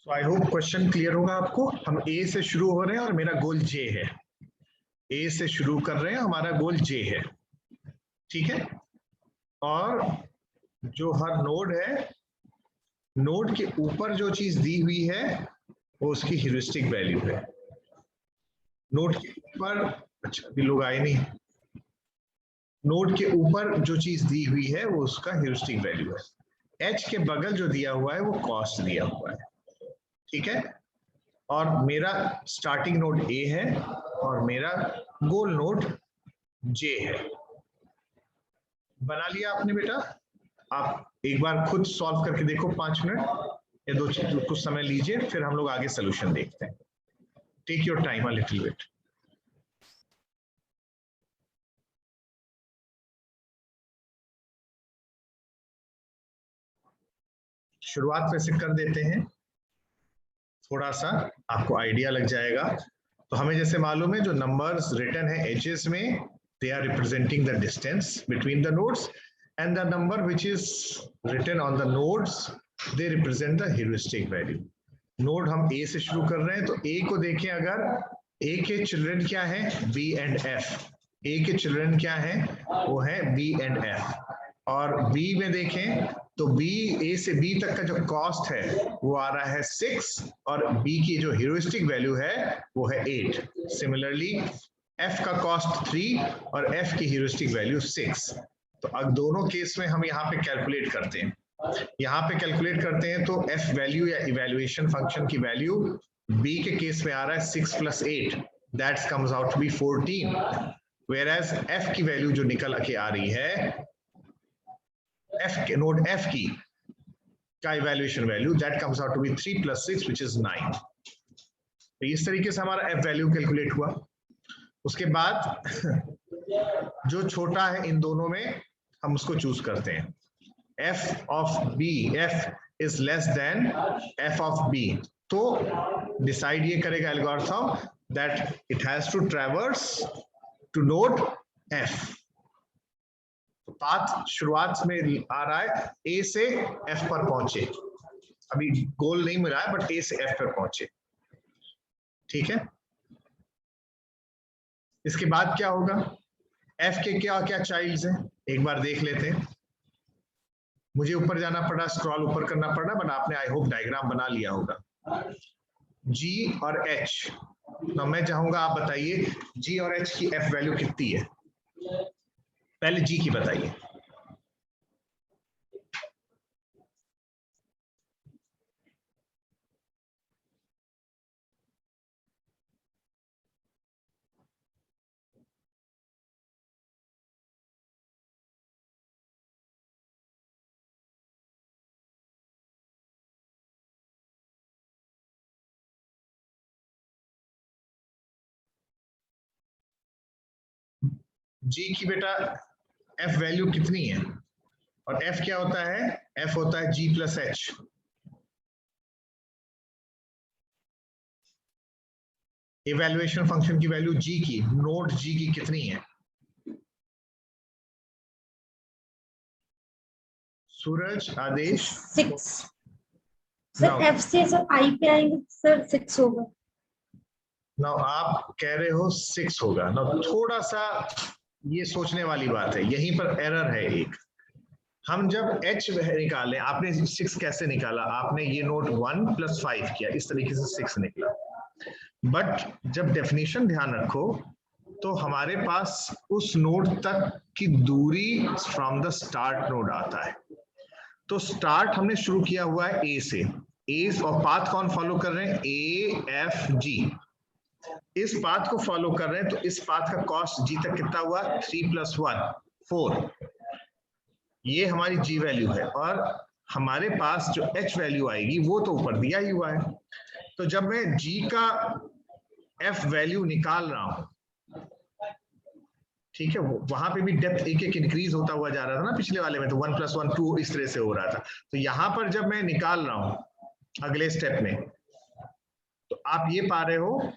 So I hope question clear होगा आपको। हम ए से शुरू हो रहे हैं और मेरा गोल जे है। ए से शुरू कर रहे हैं, हमारा गोल जे है, ठीक है। और जो हर नोड है, नोड के ऊपर जो चीज दी हुई है वो उसकी ह्यूरिस्टिक वैल्यू है। नोड के ऊपर, अच्छा अभी लोग आए नहीं, नोड के ऊपर जो चीज दी हुई है वो उसका ह्यूरिस्टिक वैल्यू है। एच के बगल जो दिया हुआ है वो कॉस्ट दिया हुआ है, ठीक है। और मेरा स्टार्टिंग नोड ए है और मेरा गोल नोड जे है। बना लिया आपने बेटा? आप एक बार खुद सॉल्व करके देखो, 5 मिनट या कुछ समय लीजिए, फिर हम लोग आगे सोल्यूशन देखते हैं। Take your time a little bit. शुरुआत वैसे कर देते हैं, थोड़ा सा आपको आइडिया लग जाएगा। तो हमें जैसे मालूम है जो नंबर्स रिटन है एजेस में, they are representing the distance between the nodes, and the number which is written on the nodes, they represent the heuristic value. Node हम ए से शुरू कर रहे हैं, तो ए को देखें, अगर ए के चिल्ड्रन क्या है, बी एंड एफ। ए के चिल्ड्रन क्या है, वो है बी एंड एफ। और बी में देखें तो बी, ए से बी तक का जो कॉस्ट है वो आ रहा है 6, और बी की जो ह्यूरिस्टिक वैल्यू है वो है 8। सिमिलरली एफ का कॉस्ट 3 और एफ की ह्यूरिस्टिक वैल्यू 6। तो अब दोनों केस में हम यहाँ पे कैलकुलेट करते हैं। यहाँ पे कैलकुलेट करते हैं तो एफ वैल्यू या इवैल्यूएशन फंक्शन की वैल्यू बी के केस में आ रहा है 6 + 8, that comes out to be 14। Whereas F की वैल्यू जो निकल के आ रही है, एफ के नोड एफ की का evaluation value, that comes out to be 3 + 6 which is 9। तो इस तरीके से हमारा एफ वैल्यू कैलकुलेट हुआ। उसके बाद जो छोटा है इन दोनों में हम उसको चूज करते हैं। f of b, f is less than f of b, तो डिसाइड ये करेगा algorithm that it has to traverse to node f। तो पाथ शुरुआत में आ रहा है a से f पर पहुंचे, अभी गोल नहीं मिला है बट a से f पर पहुंचे, ठीक है। इसके बाद क्या होगा, f के क्या क्या चाइल्ड्स हैं एक बार देख लेते हैं। मुझे ऊपर जाना पड़ा, स्क्रॉल ऊपर करना पड़ा, बट आपने आई होप डायग्राम बना लिया होगा। G और H, तो मैं चाहूंगा आप बताइए G और H की F वैल्यू कितनी है। पहले G की बताइए। G की बेटा F वैल्यू कितनी है, और F क्या होता है, F होता है G + H। इवैल्यूएशन फंक्शन की वैल्यू G की, नोड G की कितनी है। सूरज, आदेश। 6 सर, F से जब I पे आएंगे सर 6 होगा। नाउ आप कह रहे हो 6 होगा, नाउ थोड़ा सा ये सोचने वाली बात है, यहीं पर एरर है एक। हम जब H निकालें, आपने 6 कैसे निकाला, आपने ये नोट 1 + 5 किया, इस तरीके से 6 निकला। बट जब डेफिनेशन ध्यान रखो तो हमारे पास उस नोड तक की दूरी फ्रॉम द स्टार्ट नोड आता है। तो स्टार्ट हमने शुरू किया हुआ है A से, A और पाथ कौन फॉलो कर रहे हैं, A F G, इस पाथ को फॉलो कर रहे हैं। तो इस पाथ का कॉस्ट G तक कितना हुआ, 3 + 1 4, ये हमारी G वैल्यू है। और हमारे पास जो H वैल्यू आएगी वो तो ऊपर दिया ही हुआ है। तो जब मैं G का F वैल्यू निकाल रहा हूं, ठीक है, वहां पे भी डेप्थ एक एक इंक्रीज होता हुआ जा रहा था ना, पिछले वाले में तो 1 + 1 2 इस तरह से हो रहा था। तो यहां पर जब मैं निकाल रहा हूं अगले स्टेप में, तो आप ये पा रहे हो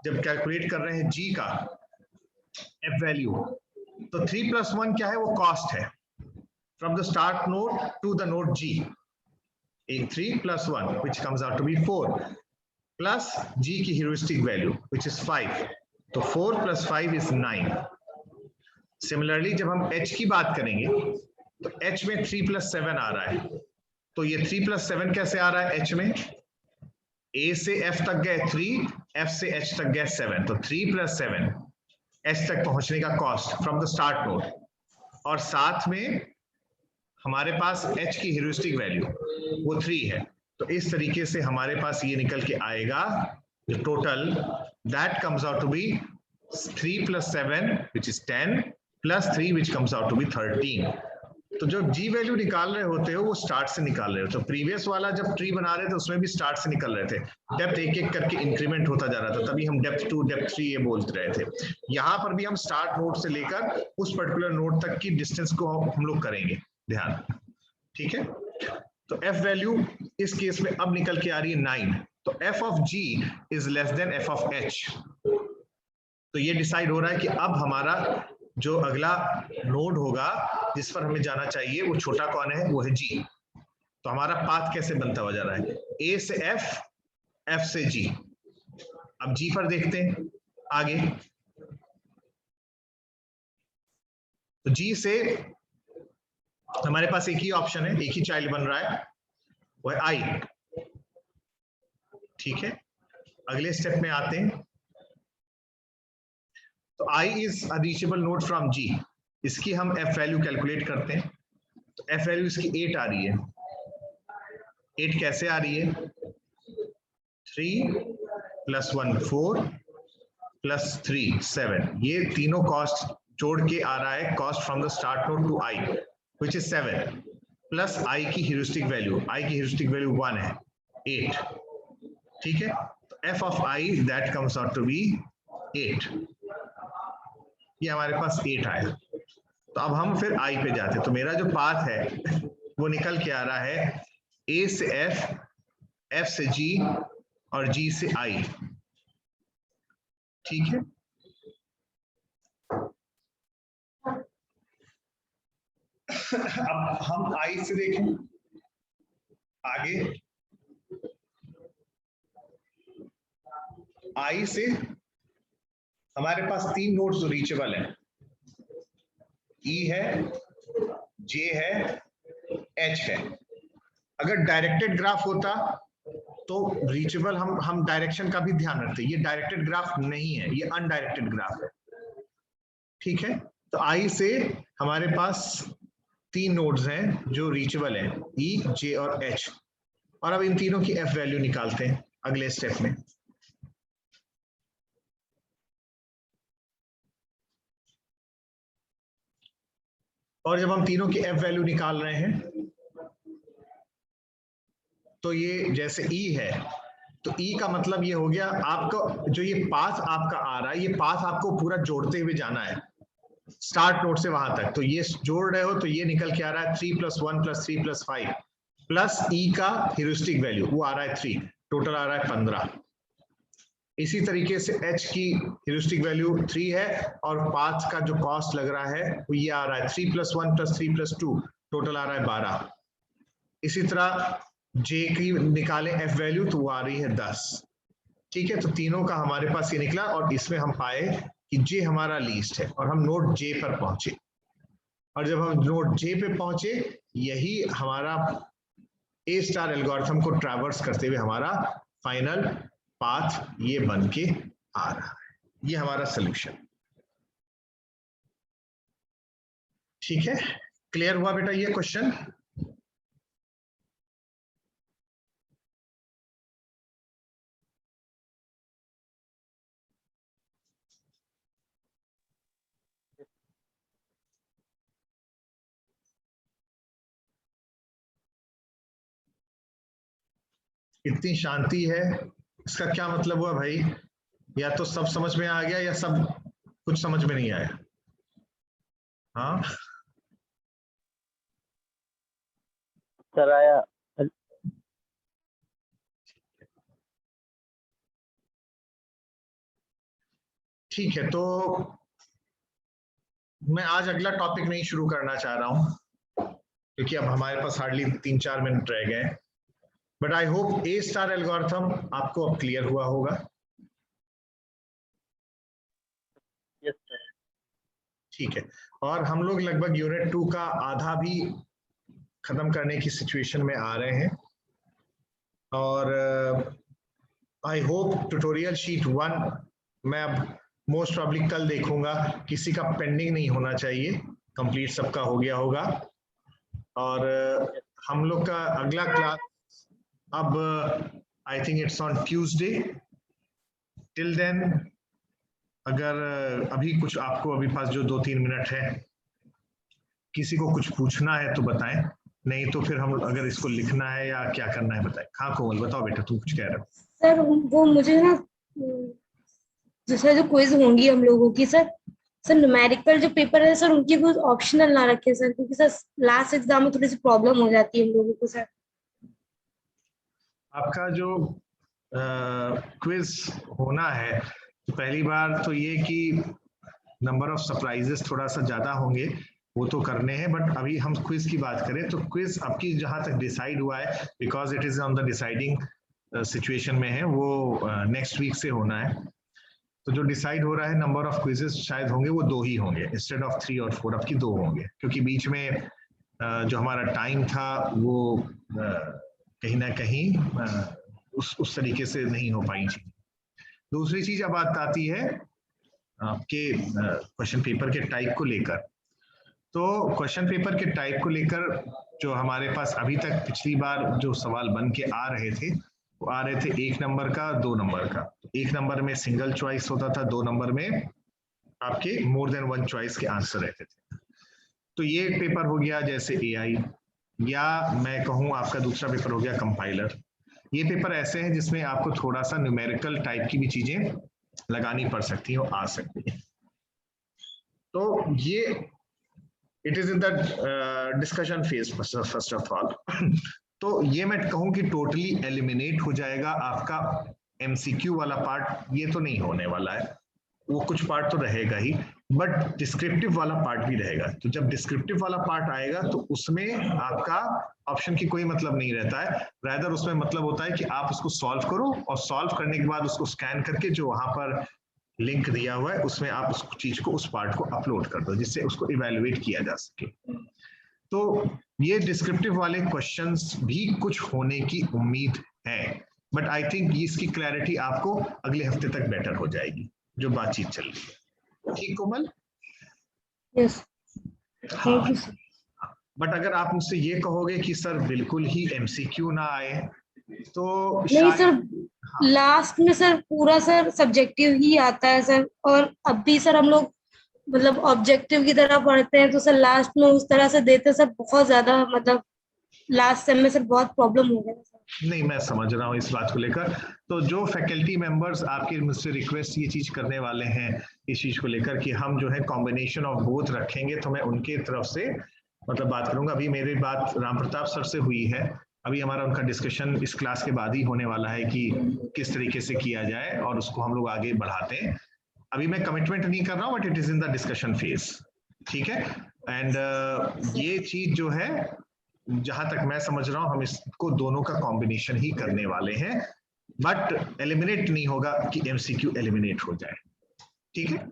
जब कैलकुलेट कर रहे हैं G का F वैल्यू, तो 3 + 1 क्या है, वो कॉस्ट है from the start node to the node G। एक 3 plus 1 which comes out to be 4 plus g की ह्यूरिस्टिक वैल्यू which is 5, तो 4 प्लस 5 is 9। सिमिलरली जब हम h की बात करेंगे तो h में 3 प्लस 7 आ रहा है, तो ये 3 प्लस 7 कैसे आ रहा है h में, a से f तक गए 3, f से h तक गए 7, तो 3 प्लस 7 h तक पहुंचने का cost from the start node, और साथ में हमारे पास h की ह्यूरिस्टिक वैल्यू वो 3 है, तो इस तरीके से हमारे पास ये निकल के आएगा जो total that comes out to be 3 plus 7 which is 10 plus 3 which comes out to be 13। तो जो g वैल्यू निकाल रहे होते हो वो स्टार्ट से निकाल रहे हो, तो प्रीवियस वाला जब ट्री बना रहे थे उसमें भी स्टार्ट से निकल रहे थे, डेप्थ एक एक करके इंक्रीमेंट होता जा रहा था, तभी हम डेप्थ 2 डेप्थ 3 ये बोलते रहे थे। यहाँ पर भी हम स्टार्ट नोड से लेकर उस पर्टिकुलर नोड तक की डिस्टेंस को हम लोग करेंगे, ध्यान, ठीक है। तो f वैल्यू इस केस में अब निकल के आ रही है 9, तो f of g is less than f of h, तो ये डिसाइड हो रहा है कि अब हमारा जो अगला नोड होगा जिस पर हमें जाना चाहिए वो छोटा कौन है, वो है g। तो हमारा पाथ कैसे बनता हुआ जा रहा है, a से f, f से g। अब g पर देखते हैं आगे, तो g से हमारे पास एक ही ऑप्शन है, एक ही चाइल्ड बन रहा है, वो है i, ठीक है। अगले स्टेप में आते हैं, तो i is a reachable node from g, इसकी हम f वैल्यू कैलकुलेट करते हैं, तो f वैल्यू इसकी 8 आ रही है। 8 कैसे आ रही है, 3 प्लस 1 4 प्लस 3 7, ये तीनों कॉस्ट जोड़ के आ रहा है cost from the start node to i which is 7 plus i की ह्यूरिस्टिक वैल्यू, i की ह्यूरिस्टिक वैल्यू 1 है 8, ठीक है। तो f of i that comes out to be 8, ये हमारे पास 8 आया। तो अब हम फिर i पे जाते हैं, तो मेरा जो पाथ है वो निकल के आ रहा है a से f, f से g और g से i, ठीक है। अब हम i से देखें आगे, i से हमारे पास 3 नोड्स रीचेबल हैं, E है, J है, H है। अगर डायरेक्टेड ग्राफ होता तो रीचेबल हम डायरेक्शन का भी ध्यान रखते, ये डायरेक्टेड ग्राफ नहीं है, ये अनडायरेक्टेड ग्राफ है, ठीक है। तो I से हमारे पास 3 नोड्स हैं जो रीचेबल हैं, E, J और H, और अब इन तीनों की F वैल्यू निकालते हैं अगले स्टेप में। और जब हम तीनों की F वैल्यू निकाल रहे हैं तो ये जैसे E है, तो E का मतलब ये हो गया आपका जो ये पाथ आपका आ रहा है, ये पाथ आपको पूरा जोड़ते हुए जाना है स्टार्ट नोड से वहां तक, तो ये जोड़ रहे हो तो ये निकल के आ रहा है 3 plus 1 plus 3 plus 5 plus E का ह्यूरिस्टिक वैल्यू वो आ रहा है 3, टोटल आ रहा है 15। इसी तरीके से H की ह्यूरिस्टिक वैल्यू 3 है और पाथ का जो कॉस्ट लग रहा है वो ये आ रहा है 3 प्लस 1 प्लस 3 प्लस 2, टोटल आ रहा है 12। इसी तरह J की निकालें F वैल्यू तो वो आ रही है 10, ठीक है। तो तीनों का हमारे पास ये निकला और इसमें हम पाए कि J हमारा लीस्ट है और हम नोड J पर पहुंचे, और जब हम नोड J पे पहुंचे यही हमारा A स्टार एल्गोरिथम को ट्रैवर्स करते हुए हमारा फाइनल पाथ ये बन के आ रहा है, ये हमारा सोल्यूशन, ठीक है। क्लियर हुआ बेटा ये क्वेश्चन? इतनी शांति है, इसका क्या मतलब हुआ भाई? या तो सब समझ में आ गया या सब कुछ समझ में नहीं आया? हाँ सर आया। ठीक है, तो मैं आज अगला टॉपिक नहीं शुरू करना चाह रहा हूं क्योंकि अब हमारे पास हार्डली 3-4 मिनट रह गए। But I hope A star algorithm आपको अब क्लियर हुआ होगा। Yes sir. ठीक है, और हम लोग लगभग यूनिट 2 का आधा भी खत्म करने की सिचुएशन में आ रहे हैं, और आई होप ट्यूटोरियल शीट 1 मैं अब मोस्ट प्रॉब्ली कल देखूंगा, किसी का पेंडिंग नहीं होना चाहिए, कंप्लीट सबका हो गया होगा। और हम लोग का अगला क्लास अब I think it's on Tuesday. Till then अगर अभी कुछ आपको अभी पास जो 2-3 मिनट है, किसी को कुछ पूछना है तो बताएं, नहीं तो फिर हम अगर इसको लिखना है या क्या करना है बताएं। हाँ कोमल बताओ बेटा, तुम कुछ कह रहे हो। सर वो मुझे ना दूसरा जो क्विज होंगी हम लोगों की सर, न्यूमेरिकल जो पेपर है सर उनकी कुछ ऑप्शनल ना रखे सर, क्योंकि सर लास्ट एग्जाम में थोड़ी सी प्रॉब्लम हो जाती है हम लोगों को सर। आपका जो क्विज होना है, तो पहली बार तो ये कि नंबर ऑफ सरप्राइजेस थोड़ा सा ज्यादा होंगे, वो तो करने हैं, बट अभी हम क्विज की बात करें तो क्विज आपकी जहां तक डिसाइड हुआ है, because it is on the deciding situation में है, वो नेक्स्ट वीक से होना है। तो जो डिसाइड हो रहा है नंबर ऑफ क्विजेस शायद होंगे वो 2 ही होंगे, इंस्टेड ऑफ 3 और 4 अब की 2 होंगे, क्योंकि बीच में जो हमारा टाइम था वो कहीं ना कहीं उस तरीके से नहीं हो पाई चीज। दूसरी चीज अब बात आती है आपके क्वेश्चन पेपर के टाइप को लेकर। तो क्वेश्चन पेपर के टाइप को लेकर जो हमारे पास अभी तक पिछली बार जो सवाल बन के आ रहे थे, वो आ रहे थे 1 नंबर का, 2 नंबर का। 1 नंबर में सिंगल चॉइस होता था, 2 नंबर में आपके मोर देन 1 चॉइस के आंसर रहते थे। तो ये पेपर हो गया जैसे एआई, या मैं कहूँ आपका दूसरा पेपर हो गया कंपाइलर। ये पेपर ऐसे हैं जिसमें आपको थोड़ा सा न्यूमेरिकल टाइप की भी चीजें लगानी पड़ सकती हैं और आ सकती हैं। तो ये it is in the discussion phase first of all. तो ये मैं कहूं कि टोटली एलिमिनेट हो जाएगा आपका एमसीक्यू वाला पार्ट, ये तो नहीं होने वाला है, वो कुछ पार्ट तो रहेगा ही, बट डिस्क्रिप्टिव वाला पार्ट भी रहेगा। तो जब डिस्क्रिप्टिव वाला पार्ट आएगा तो उसमें आपका ऑप्शन की कोई मतलब नहीं रहता है, रादर उसमें मतलब होता है कि आप उसको सॉल्व करो, और सॉल्व करने के बाद उसको स्कैन करके जो वहां पर लिंक दिया हुआ है उसमें आप उस चीज को, उस पार्ट को अपलोड कर दो, जिससे उसको इवेलुएट किया जा सके। तो ये डिस्क्रिप्टिव वाले क्वेश्चंस भी कुछ होने की उम्मीद है, बट आई थिंक इसकी क्लैरिटी आपको अगले हफ्ते तक बेटर हो जाएगी जो बातचीत चल रही है। ठीक Komal? Yes, thank you sir. But अगर आप मुझसे ये कहोगे कि सर बिल्कुल ही एमसीक्यू ना आए, तो नहीं सर, लास्ट में सर पूरा सर सब्जेक्टिव ही आता है सर, और अब भी सर हम लोग मतलब ऑब्जेक्टिव की तरह पढ़ते हैं, तो सर लास्ट में उस तरह से देते सर बहुत ज्यादा, मतलब लास्ट सेम में सर बहुत प्रॉब्लम हो गया सर। नहीं, मैं समझ रहा हूँ इस बात को लेकर। तो जो फैकल्टी मेंबर्स आपके मुझसे रिक्वेस्ट ये चीज करने वाले हैं इस चीज को लेकर कि हम जो है कॉम्बिनेशन ऑफ बोथ रखेंगे, तो मैं उनके तरफ से मतलब बात करूंगा। अभी मेरी बात राम प्रताप सर से हुई है, अभी हमारा उनका डिस्कशन इस क्लास के बाद ही होने वाला है कि किस तरीके से किया जाए और उसको हम लोग आगे बढ़ाते हैं। अभी मैं कमिटमेंट नहीं कर रहा हूँ, but it is in the discussion phase, ठीक है। एंड ये चीज जो है, जहां तक मैं समझ रहा हूं, हम इसको दोनों का कॉम्बिनेशन ही करने वाले हैं, बट एलिमिनेट नहीं होगा कि एमसीक्यू एलिमिनेट हो जाए, ठीक है।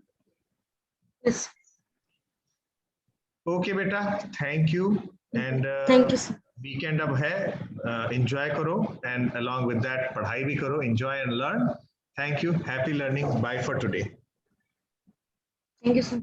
यस, ओके बेटा, thank you. And thank you sir. Weekend अब है, एंजॉय करो, एंड अलोंग विद दैट पढ़ाई भी करो, enjoy and learn. Thank you, happy learning, bye for today. Thank you sir.